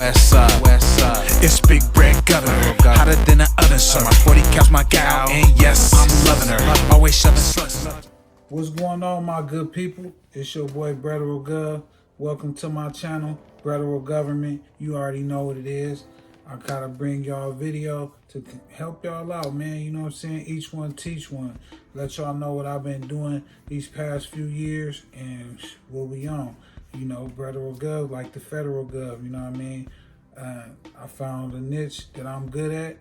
West side. It's Big Bread Governor, hotter than the oven. So my 40 counts my gal, and yes, I'm loving her. Always shoving sluts. What's going on, my good people? It's your boy Brother Gov. Welcome to my channel, Brother Government. You already know what it is. I gotta bring y'all a video to help y'all out, man. You know what I'm saying? Each one teach one. Let y'all know what I've been doing these past few years and what we on. You know, Brother Gov, like the federal gov, you know what I mean? I found a niche that I'm good at.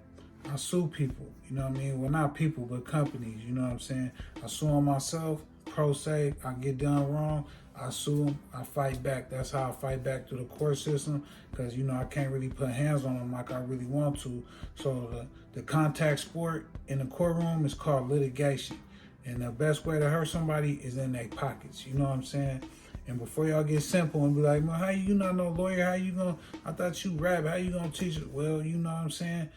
I sue people, you know what I mean? Well, not people, but companies, you know what I'm saying? I sue them myself, pro se, I get done wrong, I sue them, I fight back. That's how I fight back through the court system, because, you know, I can't really put hands on them like I really want to. So the contact sport in the courtroom is called litigation. And the best way to hurt somebody is in their pockets, you know what I'm saying? And before y'all get simple and be like, well, how you not no lawyer? How you gonna, I thought you rap, how you gonna teach it? Well, you know what I'm saying?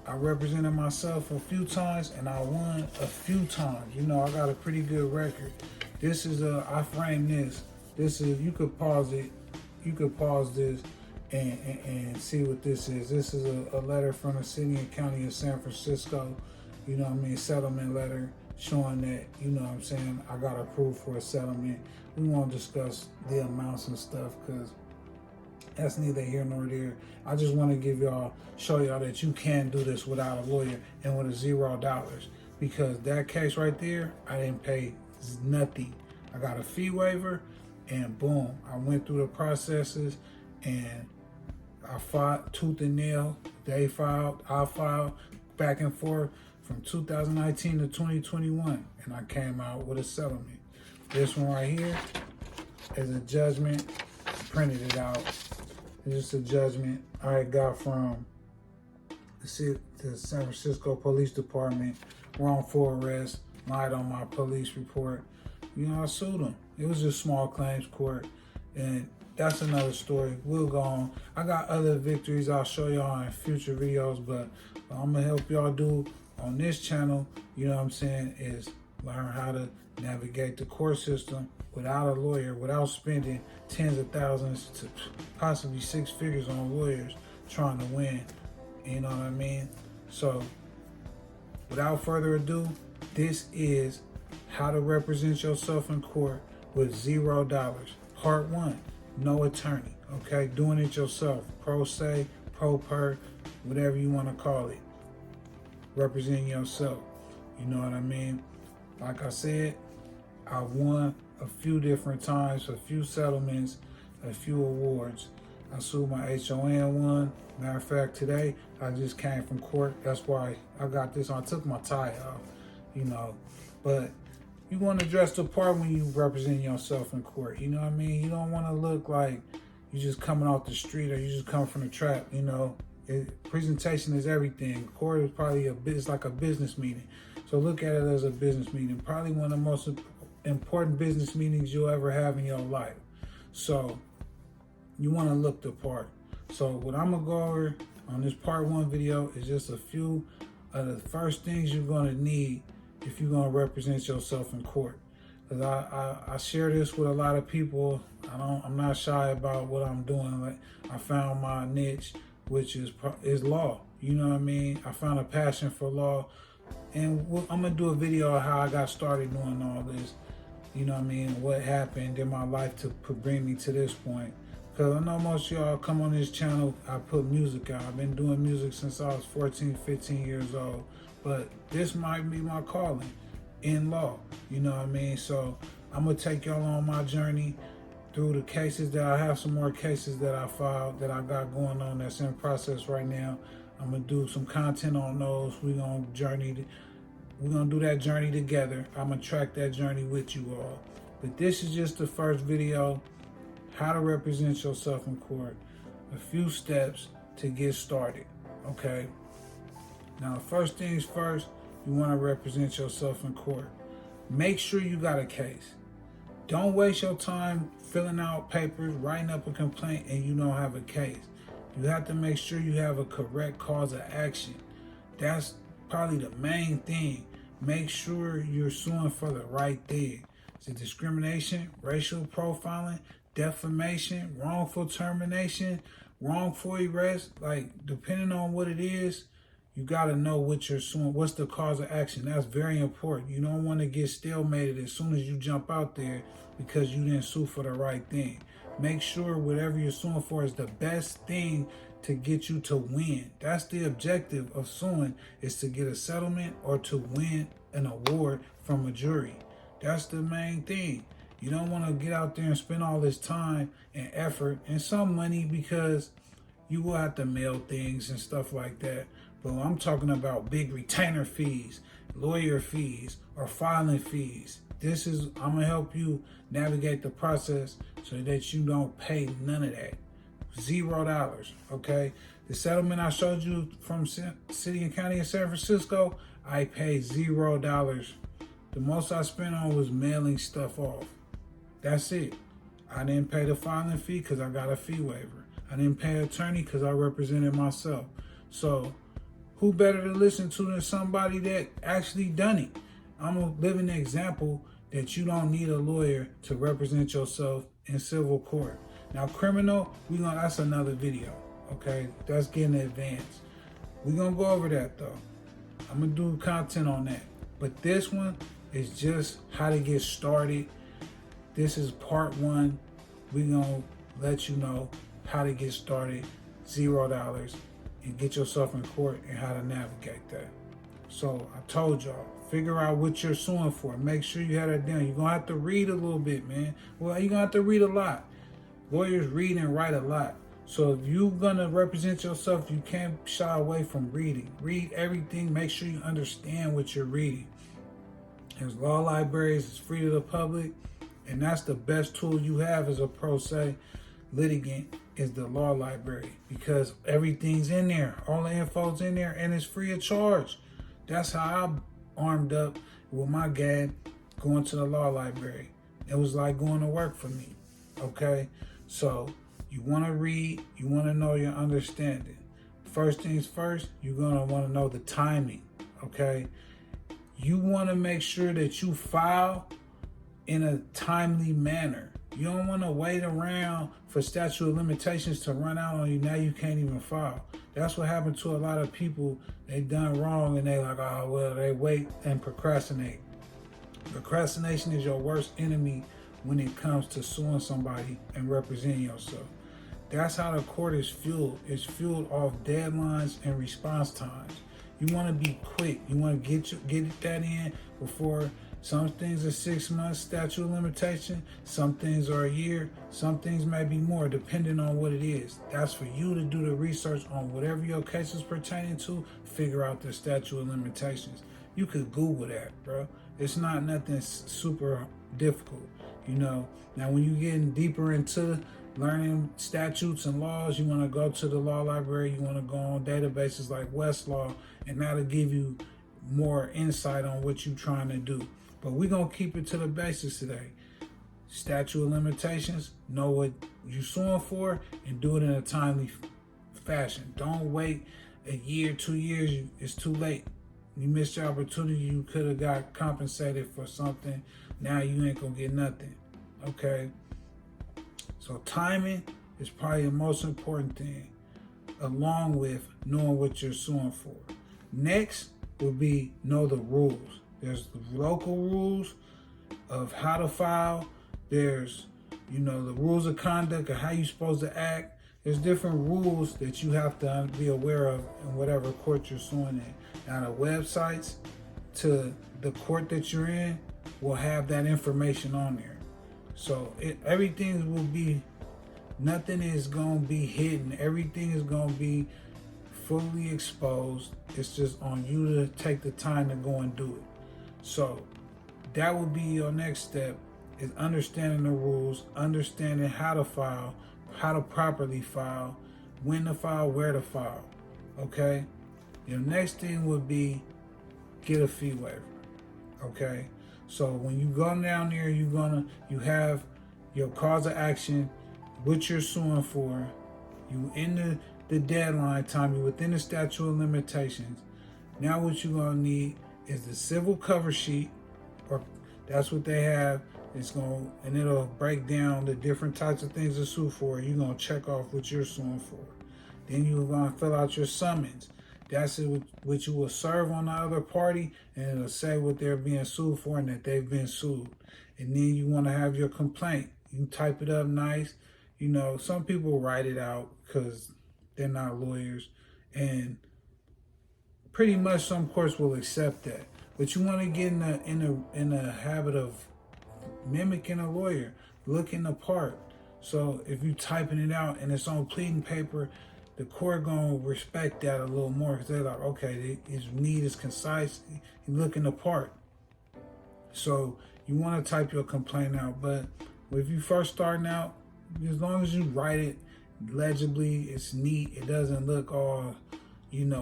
I represented myself a few times and I won a few times. You know, I got a pretty good record. This is I framed this. This is, you could pause it. You could pause this and see what this is. This is a letter from the city and county of San Francisco, you know what I mean, settlement letter showing that, you know what I'm saying, I got approved for a settlement. We won't discuss the amounts and stuff because that's neither here nor there. I just want to show y'all that you can do this without a lawyer and with $0. Because that case right there, I didn't pay nothing. I got a fee waiver and boom, I went through the processes and I fought tooth and nail. They filed, I filed, back and forth from 2019 to 2021. And I came out with a settlement. This one right here is a judgment. I printed it out. It's just a judgment I got from the San Francisco Police Department. Wrongful arrest, lied on my police report. You know, I sued them. It was just small claims court. And that's another story. We'll go on. I got other victories I'll show y'all in future videos, but I'm going to help y'all do on this channel, you know what I'm saying, is learn how to navigate the court system without a lawyer, without spending tens of thousands to possibly six figures on lawyers trying to win. You know what I mean? So without further ado, this is how to represent yourself in court with $0. Part 1, no attorney, okay? Doing it yourself, pro se, pro per, whatever you want to call it. Representing yourself, you know what I mean? Like I said, I've won a few different times, a few settlements, a few awards. I sued my HON one. Matter of fact, today I just came from court. That's why I got this on. I took my tie off, you know. But you want to dress the part when you represent yourself in court. You know what I mean? You don't want to look like you just coming off the street or you just coming from the trap, you know. Presentation is everything. Court is probably it's like a business meeting. So look at it as a business meeting. Probably one of the most important business meetings you'll ever have in your life. So you want to look the part. So what I'm going to go over on this part 1 video is just a few of the first things you're going to need if you're going to represent yourself in court. Because I share this with a lot of people. I'm not shy about what I'm doing. Like, I found my niche, which is law. You know what I mean? I found a passion for law. And I'm going to do a video of how I got started doing all this. You know what I mean? What happened in my life to bring me to this point. Because I know most of y'all come on this channel, I put music out. I've been doing music since I was 14, 15 years old. But this might be my calling in law. You know what I mean? So I'm going to take y'all on my journey through the cases that I have, some more cases that I filed that I got going on that's in process right now. I'm going to do some content on those. We're going to do that journey together. I'm going to track that journey with you all. But this is just the first video, how to represent yourself in court. A few steps to get started, okay? Now, first things first, you want to represent yourself in court. Make sure you got a case. Don't waste your time filling out papers, writing up a complaint, and you don't have a case. You have to make sure you have a correct cause of action. That's probably the main thing. Make sure you're suing for the right thing. Is it discrimination, racial profiling, defamation, wrongful termination, wrongful arrest, like depending on what it is, you got to know what you're suing. What's the cause of action? That's very important. You don't want to get stalemated as soon as you jump out there because you didn't sue for the right thing. Make sure whatever you're suing for is the best thing to get you to win. That's the objective of suing, is to get a settlement or to win an award from a jury. That's the main thing. You don't want to get out there and spend all this time and effort and some money, because you will have to mail things and stuff like that. But I'm talking about big retainer fees, lawyer fees, or filing fees. I'm going to help you navigate the process so that you don't pay none of that. $0, okay? The settlement I showed you from City and County of San Francisco, I paid $0. The most I spent on was mailing stuff off. That's it. I didn't pay the filing fee because I got a fee waiver. I didn't pay an attorney because I represented myself. So who better to listen to than somebody that actually done it? I'm a living example that you don't need a lawyer to represent yourself in civil court. Now criminal, that's another video, okay? That's getting advanced. We're gonna go over that though. I'm gonna do content on that. But this one is just how to get started. This is part 1. We're gonna let you know how to get started, $0, and get yourself in court and how to navigate that. So I told y'all, figure out what you're suing for. Make sure you have that down. You're gonna have to read a little bit, man. Well, you're gonna have to read a lot. Lawyers read and write a lot. So if you're gonna represent yourself, you can't shy away from reading. Read everything. Make sure you understand what you're reading. There's law libraries. It's free to the public. And that's the best tool you have as a pro se litigant, is the law library, because everything's in there. All the info's in there and it's free of charge. That's how I armed up with my gad going to the law library. It was like going to work for me, okay? So you want to read, you want to know your understanding. First things first, you're going to want to know the timing, okay? You want to make sure that you file in a timely manner. You don't want to wait around for statute of limitations to run out on you. Now you can't even file. That's what happened to a lot of people. They done wrong and they like, oh, well, they wait and procrastinate. Procrastination is your worst enemy when it comes to suing somebody and representing yourself. That's how the court is fueled. It's fueled off deadlines and response times. You want to be quick. You want to get that in before. Some things are 6 months statute of limitation. Some things are a year. Some things may be more, depending on what it is. That's for you to do the research on whatever your case is pertaining to. Figure out the statute of limitations. You could Google that, bro. It's not nothing super difficult, you know. Now, when you're getting deeper into learning statutes and laws, you want to go to the law library. You want to go on databases like Westlaw, and that'll give you more insight on what you're trying to do. But we're going to keep it to the basics today. Statute of limitations, know what you're suing for, and do it in a timely fashion. Don't wait a year, 2 years. It's too late. You missed your opportunity. You could have got compensated for something. Now you ain't going to get nothing. Okay? So timing is probably the most important thing, along with knowing what you're suing for. Next would be know the rules. There's the local rules of how to file. There's, the rules of conduct of how you're supposed to act. There's different rules that you have to be aware of in whatever court you're suing in. Now, the websites to the court that you're in will have that information on there. So everything will be, nothing is going to be hidden. Everything is going to be fully exposed. It's just on you to take the time to go and do it. So that would be your next step, is understanding the rules, understanding how to file, how to properly file, when to file, where to file, okay? Your next thing would be get a fee waiver, okay? So when you go down there, you have your cause of action, what you're suing for, you in the deadline time, you're within the statute of limitations. Now what you're gonna need is the civil cover sheet, or that's what they have and it'll break down the different types of things to sue for. You're gonna check off what you're suing for. Then you're gonna fill out your summons. That's what you will serve on the other party, and it'll say what they're being sued for and that they've been sued. And then you want to have your complaint. You type it up nice. You know, some people write it out because they're not lawyers, and pretty much some courts will accept that. But you want to get in a habit of mimicking a lawyer, looking the part. So if you typing it out and it's on pleading paper, the court gonna respect that a little more because they're like, okay, his need is concise, he's looking the part. So you want to type your complaint out, but if you first starting out, as long as you write it legibly, it's neat, it doesn't look all,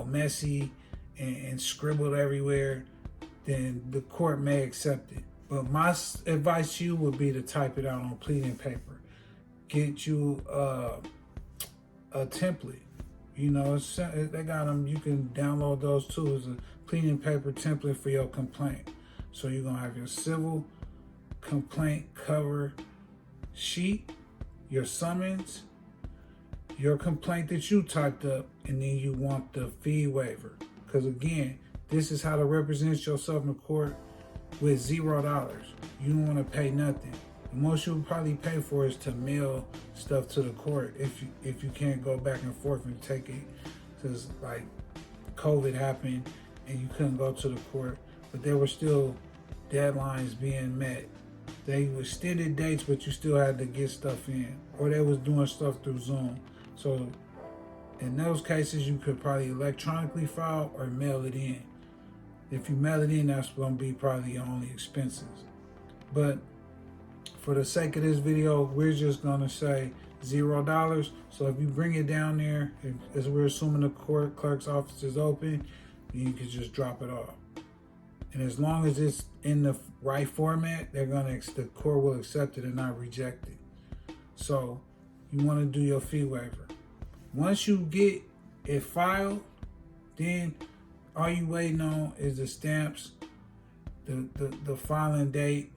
messy and scribbled everywhere, then the court may accept it. But my advice to you would be to type it out on pleading paper. Get you a template. They got them. You can download those too. It's a pleading paper template for your complaint. So you're gonna have your civil complaint cover sheet, your summons, your complaint that you typed up, and then you want the fee waiver. Because again, this is how to represent yourself in court with $0. You don't want to pay nothing. The most you'll probably pay for is to mail stuff to the court if you can't go back and forth and take it, because like COVID happened and you couldn't go to the court, but there were still deadlines being met. They extended dates, but you still had to get stuff in, or they was doing stuff through Zoom. So in those cases, you could probably electronically file or mail it in. If you mail it in, that's going to be probably your only expenses. But for the sake of this video, we're just going to say $0. So if you bring it down there, as we're assuming the court clerk's office is open, then you can just drop it off. And as long as it's in the right format, the court will accept it and not reject it. So you want to do your fee waiver. Once you get it filed, then all you waiting on is the stamps, the filing date,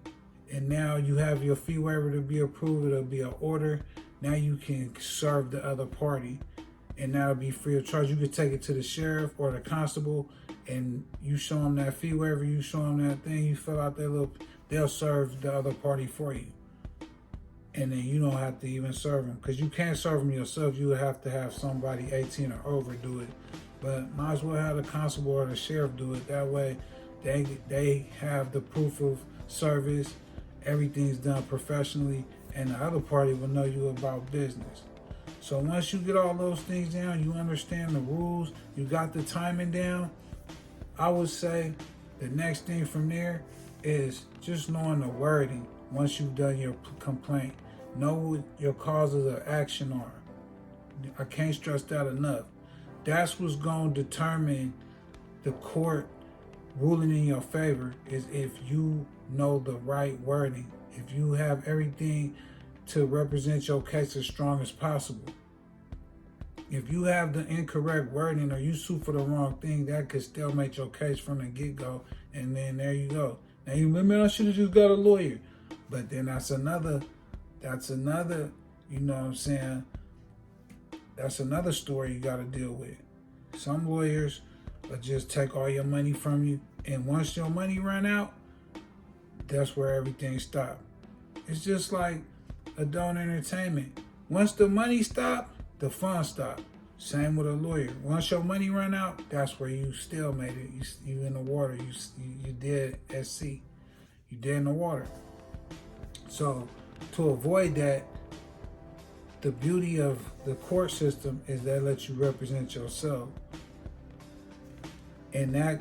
and now you have your fee waiver to be approved. It'll be an order. Now you can serve the other party, and that'll be free of charge. You could take it to the sheriff or the constable, and you show them that fee waiver, you show them that thing, you fill out they'll serve the other party for you. And then you don't have to even serve them, because you can't serve them yourself. You would have to have somebody 18 or over do it. But might as well have the constable or the sheriff do it. That way they have the proof of service, everything's done professionally, and the other party will know you about business. So once you get all those things down, you understand the rules, you got the timing down, I would say the next thing from there is just knowing the wording. Once you've done your complaint, know what your causes of action are. I can't stress that enough. That's what's going to determine the court ruling in your favor, is if you know the right wording, if you have everything to represent your case as strong as possible. If you have the incorrect wording or you sue for the wrong thing, that could stalemate your case from the get-go, and then there you go. Now you remember, I should have just got a lawyer. But then that's another, you know what I'm saying? That's another story you got to deal with. Some lawyers will just take all your money from you, and once your money run out, that's where everything stops. It's just like adult entertainment. Once the money stops, the fun stops. Same with a lawyer. Once your money run out, that's where you stalemate it. You in the water. You dead at sea. You dead in the water. So to avoid that, the beauty of the court system is that it lets you represent yourself. And that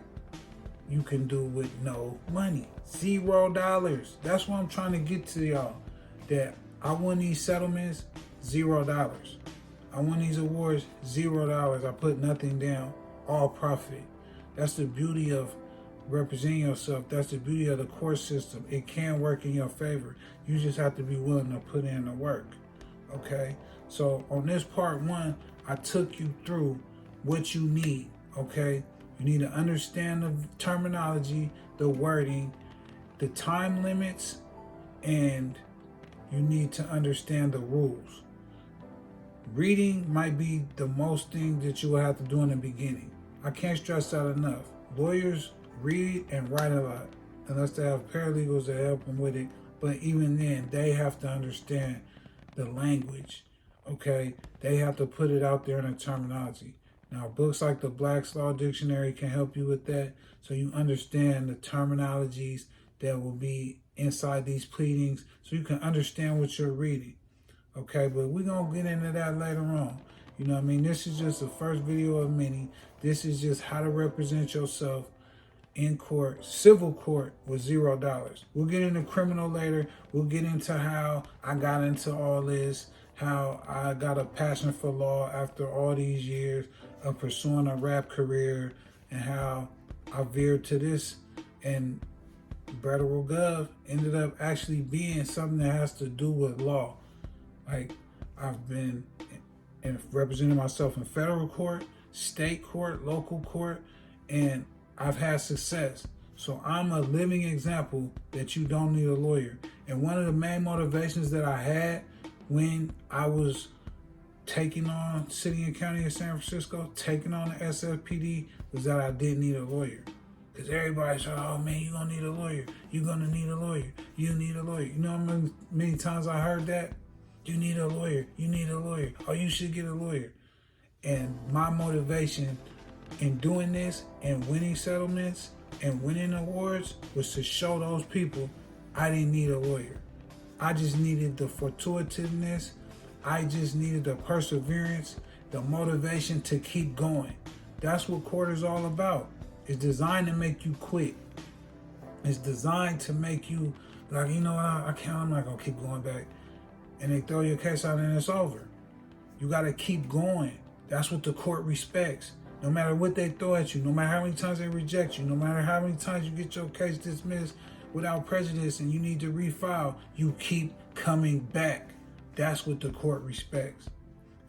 you can do with no money. $0. That's what I'm trying to get to y'all. That I won these settlements, $0. I won these awards, $0. I put nothing down, all profit. That's the beauty of representing yourself. That's the beauty of the court system. It can work in your favor. You just have to be willing to put in the work. Okay? So on this part one, I took you through what you need. Okay? You need to understand the terminology, the wording, the time limits, and you need to understand the rules. Reading might be the most thing that you will have to do in the beginning. I can't stress that enough. Lawyers read and write a lot, unless they have paralegals that help them with it. But even then, they have to understand the language, okay? They have to put it out there in a terminology. Now, books like the Black's Law Dictionary can help you with that, so you understand the terminologies that will be inside these pleadings, so you can understand what you're reading. Okay, but we're going to get into that later on. You know what I mean? This is just the first video of many. This is just how to represent yourself in court, civil court, with $0. We'll get into criminal later. We'll get into how I got into all this, how I got a passion for law after all these years of pursuing a rap career, and how I veered to this. And Brother Gov ended up actually being something that has to do with law. Like, I've been representing myself in federal court, state court, local court, and I've had success. So I'm a living example that you don't need a lawyer. And one of the main motivations that I had when I was taking on City and County of San Francisco, taking on the SFPD, was that I didn't need a lawyer. Because everybody said, oh man, you're going to need a lawyer. You're going to need a lawyer. You need a lawyer. You know how many times I heard that? You need a lawyer. You need a lawyer. Oh, you should get a lawyer. And my motivation in doing this and winning settlements and winning awards was to show those people I didn't need a lawyer. I just needed the fortuitiveness. I just needed the perseverance, the motivation to keep going. That's what court is all about. It's designed to make you quit. It's designed to make you like, you know what, I'm not going to keep going back. And they throw your case out and it's over. You got to keep going. That's what the court respects. No matter what they throw at you, no matter how many times they reject you, no matter how many times you get your case dismissed without prejudice and you need to refile, you keep coming back. That's what the court respects.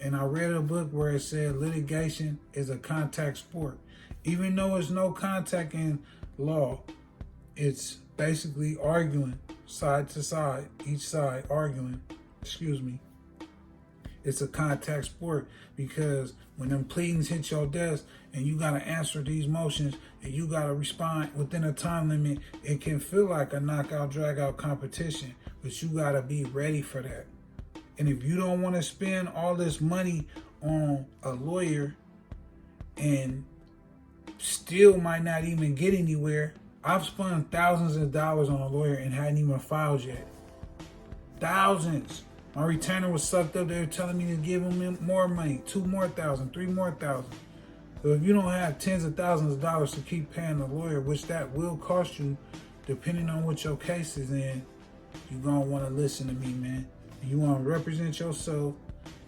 And I read a book where it said litigation is a contact sport. Even though there's no contact in law, it's basically arguing side to side, each side arguing. It's a contact sport because when them pleadings hit your desk and you got to answer these motions and you got to respond within a time limit, it can feel like a knockout, drag out competition, but you got to be ready for that. And if you don't want to spend all this money on a lawyer and still might not even get anywhere, I've spent thousands of dollars on a lawyer and hadn't even filed yet. Thousands. My retainer was sucked up. They were telling me to give them more money, $2,000 more, $3,000 more. So if you don't have tens of thousands of dollars to keep paying a lawyer, which that will cost you, depending on what your case is in, you're going to want to listen to me, man. You want to represent yourself,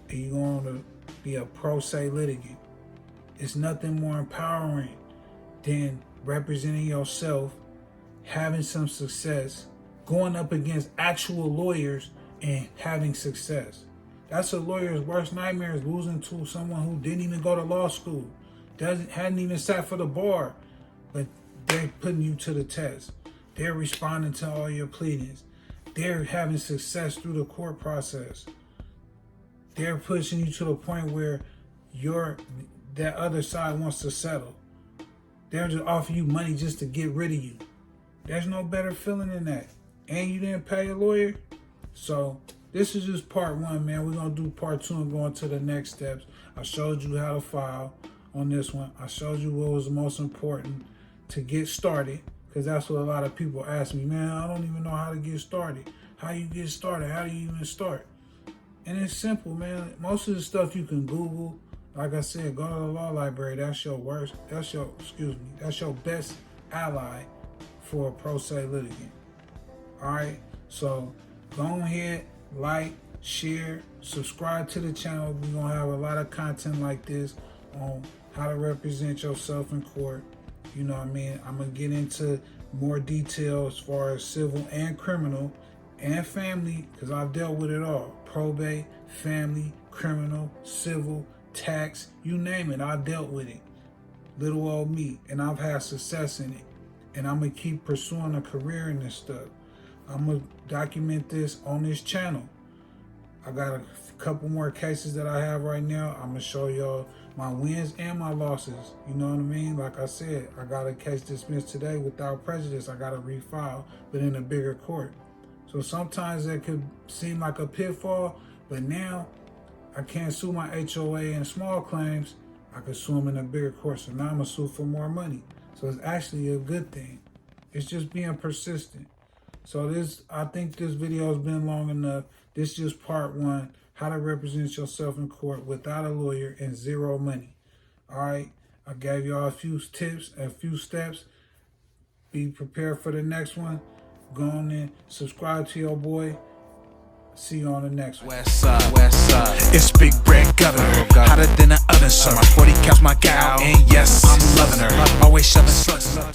and you're going to be a pro se litigant. It's nothing more empowering than representing yourself, having some success, going up against actual lawyers and having success. That's a lawyer's worst nightmare, is losing to someone who didn't even go to law school, hadn't even sat for the bar, but they're putting you to the test. They're responding to all your pleadings. They're having success through the court process. They're pushing you to the point where that other side wants to settle. They're just offering you money just to get rid of you. There's no better feeling than that. And you didn't pay a lawyer? So this is just part one, man. We're going to do part two and go into the next steps. I showed you how to file on this one. I showed you what was the most important to get started, because that's what a lot of people ask me, man, I don't even know how to get started. How you get started? How do you even start? And it's simple, man. Most of the stuff you can Google. Like I said, go to the law library. That's your best ally for a pro se litigant. All right, so go ahead, like, share, subscribe to the channel. We're going to have a lot of content like this on how to represent yourself in court. You know what I mean? I'm going to get into more detail as far as civil and criminal and family, because I've dealt with it all. Probate, family, criminal, civil, tax, you name it, I've dealt with it. Little old me, and I've had success in it. And I'm going to keep pursuing a career in this stuff. I'm gonna document this on this channel. I got a couple more cases that I have right now. I'm gonna show y'all my wins and my losses. You know what I mean? Like I said, I got a case dismissed today without prejudice. I got to refile, but in a bigger court. So sometimes that could seem like a pitfall, but now I can't sue my HOA in small claims. I can sue them in a bigger court. So now I'm gonna sue for more money. So it's actually a good thing. It's just being persistent. So I think this video has been long enough. This is just part one, how to represent yourself in court without a lawyer and zero money. All right, I gave y'all a few tips, a few steps. Be prepared for the next one. Go on and subscribe to your boy. See you on the next one. West side, it's Big Bread Governor, hotter than the oven. So my 40 counts my gal, and yes, I'm loving her. Always shoving sluts.